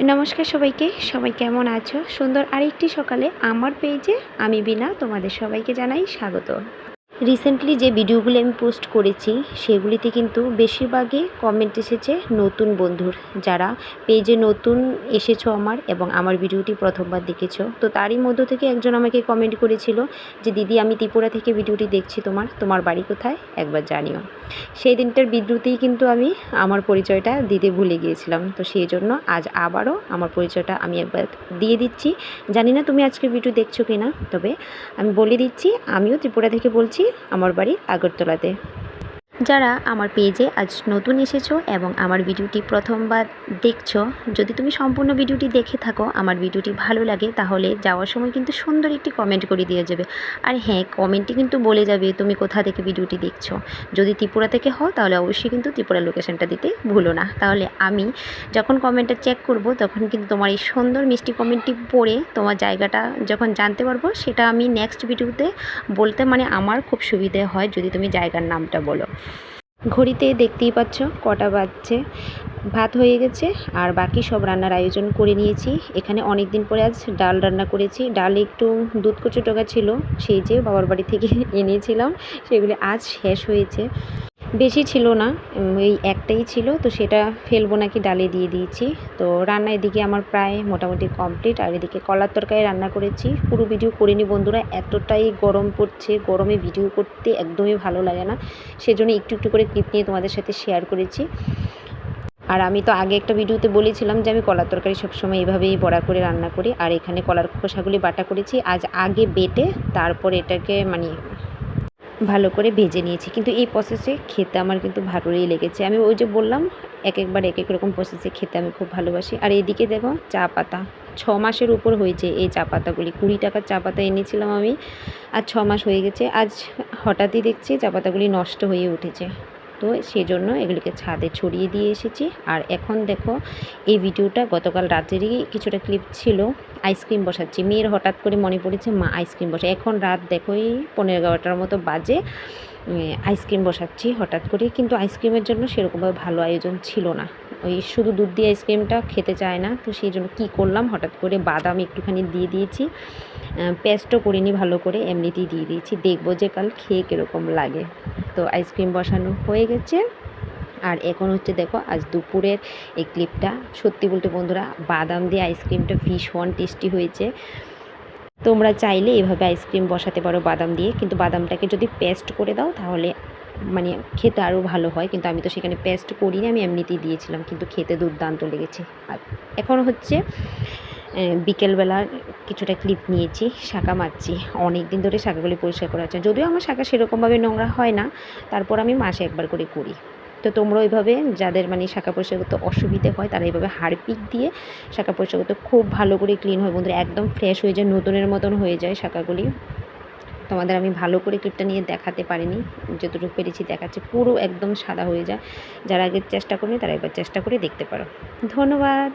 নমস্কার সবাইকে, সবাই কেমন আছো? সুন্দর আরেকটি সকালে আমার পেজে আমি বিনা তোমাদের সবাইকে জানাই স্বাগত। রিসেন্টলি যে ভিডিওগুলি আমি পোস্ট করেছি সেগুলিতে কিন্তু বেশিরভাগই কমেন্ট এসেছে নতুন বন্ধুর, যারা পেজে নতুন এসেছো আমার এবং আমার ভিডিওটি প্রথমবার দেখেছো। তো তারই মধ্য থেকে একজন আমাকে কমেন্ট করেছিল যে দিদি, আমি ত্রিপুরা থেকে ভিডিওটি দেখছি, তোমার বাড়ি কোথায় একবার জানিও। সেই দিনটার বিদ্যুতেই কিন্তু আমি আমার পরিচয়টা দিতে ভুলে গিয়েছিলাম। তো সেই জন্য আজ আবারও আমার পরিচয়টা আমি একবার দিয়ে দিচ্ছি। জানি না তুমি আজকের ভিডিও দেখছো কি না, তবে আমি বলে দিচ্ছি, আমিও ত্রিপুরা থেকে বলছি, আমার বাড়ি আগরতলাতে। যারা আমার পেজে আজ নতুন এসেছো এবং আমার ভিডিওটি প্রথমবার দেখছো, যদি তুমি সম্পূর্ণ ভিডিওটি দেখে থাকো, আমার ভিডিওটি ভালো লাগে, তাহলে যাওয়ার সময় কিন্তু সুন্দর একটি কমেন্ট করে দিয়ে যাবে। আর হ্যাঁ, কমেন্টে কিন্তু বলে যাবে তুমি কোথা থেকে ভিডিওটি দেখছো। যদি ত্রিপুরা থেকে হও তাহলে অবশ্যই কিন্তু ত্রিপুরা লোকেশনটা দিতে ভুলো না। তাহলে আমি যখন কমেন্টটা চেক করব তখন কিন্তু তোমার এই সুন্দর মিষ্টি কমেন্টটি পড়ে তোমার জায়গাটা যখন জানতে পারবো, সেটা আমি নেক্সট ভিডিওতে বলতে আমার খুব সুবিধে হয় যদি তুমি জায়গার নামটা বলো। ঘড়িতে দেখতেই পাচ্ছ কটা বাজছে। ভাত হয়ে গেছে আর বাকি সব রান্নার আয়োজন করে নিয়েছি। এখানে অনেক দিন পরে আজ ডাল রান্না করেছি। ডালে একটু দুধ কচু টোকা ছিল, সেই যে বাবার বাড়ি থেকে এনেছিলাম, সেগুলি আজ শেষ হয়েছে। বেশি ছিল না, এই একটাই ছিল, তো সেটা ফেলবো নাকি ডালে দিয়ে দিয়েছি। তো রান্না এদিকে আমার প্রায় মোটামুটি কমপ্লিট। আর এদিকে কলার তরকারি রান্না করেছি। পুরো ভিডিও করিনি বন্ধুরা, এতটাই গরম পড়ছে, গরমে ভিডিও করতে একদমই ভালো লাগে না, সেজন্য একটু একটু করে ক্লিপ নিয়ে তোমাদের সাথে শেয়ার করেছি। আর আমি তো আগে একটা ভিডিওতে বলেছিলাম যে আমি কলার তরকারি সবসময় এভাবেই বড়া করে রান্না করি। আর এখানে কলার খোসাগুলি বাটা করেছি আজ আগে বেটে, তারপর এটাকে ভালো করে ভেজে নিয়েছি। কিন্তু এই প্রসেসে খেতে আমার কিন্তু ভালোই লেগেছে। আমি ওই যে বললাম, একবার এক এক রকম প্রসেসে খেতে আমি খুব ভালোবাসি। আর এদিকে দেখো চা পাতা, 6 মাসের উপর হয়েছে এই চা পাতাগুলি। 20 টাকার চা পাতা এনেছিলাম আমি, আর 6 মাস হয়ে গেছে। আজ হঠাৎই দেখছি চা পাতাগুলি নষ্ট হয়ে উঠেছে, তো সেজন্য এগুলিকে ছাদে ছড়িয়ে দিয়ে এসেছি। আর এখন দেখো, এই ভিডিওটা গতকাল রাতেরই কিছুটা ক্লিপ ছিল। আইসক্রিম বসাচ্ছি, মেয়ের হঠাৎ করে মনে পড়েছে মা আইসক্রিম বসে। এখন রাত দেখো এই 11-11টার মতো বাজে, আইসক্রিম বসাচ্ছি হঠাৎ করে। কিন্তু আইসক্রিমের জন্য সেরকমভাবে ভালো আয়োজন ছিল না, ওই শুধু দুধ দিয়ে আইসক্রিমটা খেতে চায় না। তো সেই জন্য কী করলাম, হঠাৎ করে বাদাম একটুখানি দিয়ে দিয়েছি, পেস্টও করিনি, ভালো করে এমনিতেই দিয়ে দিয়েছি, দেখবো যে কাল খেয়ে কীরকম লাগে। তো আইসক্রিম বসানো হয়ে গেছে। আর এখন হচ্ছে দেখো আজ দুপুরের এই ক্লিপটা। সত্যি বলতে বন্ধুরা, বাদাম দিয়ে আইসক্রিমটা ভীষণ টেস্টি হয়েছে। তোমরা চাইলে এভাবে আইসক্রিম বসাতে পারো বাদাম দিয়ে, কিন্তু বাদামটাকে যদি পেস্ট করে দাও তাহলে খেতে আরও ভালো হয়। কিন্তু আমি তো সেখানে পেস্ট করিনি, আমি এমনিতেই দিয়েছিলাম, কিন্তু খেতে দুর্দান্ত লেগেছে। আর এখন হচ্ছে বিকেলবেলা কিছুটা ক্লিপ নিয়েছি, শাঁখা মারছি। অনেক দিন ধরে শাঁখাগুলি পরিষ্কার করা হচ্ছে, যদিও আমার শাঁখা সেরকমভাবে নোংরা হয় না, তারপর আমি মাসে একবার করে করি। তো তোমরা ওইভাবে, যাদের শাঁখা পরিষ্কার করতে অসুবিধে হয়, তারা এইভাবে হারপিক দিয়ে শাঁখা পরিষ্কার করতে খুব ভালো করে ক্লিন হয় বন্ধুরা, একদম ফ্রেশ হয়ে যায়, নতুনের মতন হয়ে যায় শাঁখাগুলি। তোমাদের আমি ভালো করে ক্লিপটা নিয়ে দেখাতে পারিনি, যতটুকু পেরেছি দেখাচ্ছি। পুরো একদম সাদা হয়ে যায়। যারা আগে চেষ্টা করেনি তারা একবার চেষ্টা করে দেখতে পারো। ধন্যবাদ।